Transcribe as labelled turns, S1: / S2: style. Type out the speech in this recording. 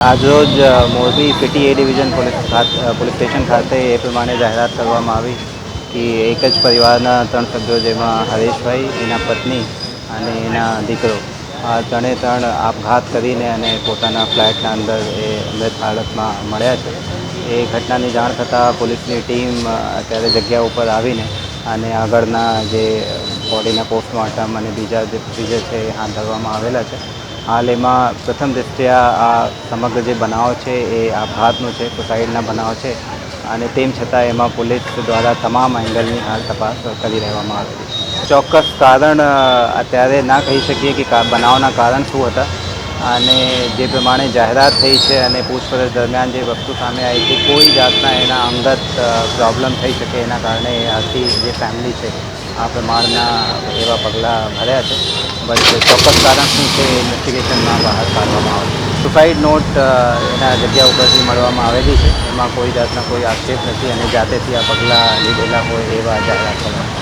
S1: આજરોજ મોરબી પીટી એ division police station ખાતે એ પ્રમાણે જાહેરાત કરવામાં આવી કે એક જ પરિવારના 3 સભ્યો જેમાં હરેશભાઈ, એના પત્ની અને એના દીકરો આ ત્રણે આપઘાત કરીને અને પોતાના ફ્લેટના અંદર એ મૃત હાલતમાં મળ્યા છે. એ ઘટનાની જાણ થતાં પોલીસની ટીમ અત્યારે જગ્યા ઉપર આવીને અને આગળના જે બોડીના પોસ્ટમોર્ટમ અને બીજા જે પ્રોસિજર છે એ હાથ ધરવામાં આવેલા છે. હાલ એમાં પ્રથમ દૃષ્ટિયા આ સમગ્ર જે બનાવ છે એ આપઘાતનો છે, સુસાઇડના બનાવ છે અને તેમ છતાં એમાં પોલીસ દ્વારા તમામ એંગલની હાલ તપાસ કરી રહેવામાં આવેલી છે. ચોક્કસ કારણ અત્યારે ના કહી શકીએ કે બનાવના કારણ શું હતા અને જે પ્રમાણે જાહેરાત થઈ છે અને પૂછપરછ દરમિયાન જે વસ્તુ સામે આવી છે કોઈ જાતના એના અંગત પ્રોબ્લેમ થઈ શકે એના કારણે આખી જે ફેમિલી છે આ પ્રમાણના એવા પગલાં ભર્યા છે. બટ ચોક્કસ કારણ શું છે એ ઇન્વેસ્ટિગેશનમાં બહાર કાઢવામાં આવશે. સુસાઇડ નોટ એના જગ્યા ઉપરથી મળવામાં આવેલી છે. એમાં કોઈ જાતના કોઈ આક્ષેપ નથી અને જાતેથી આ પગલાં લીધેલા હોય એવા જાહેરાત કરવામાં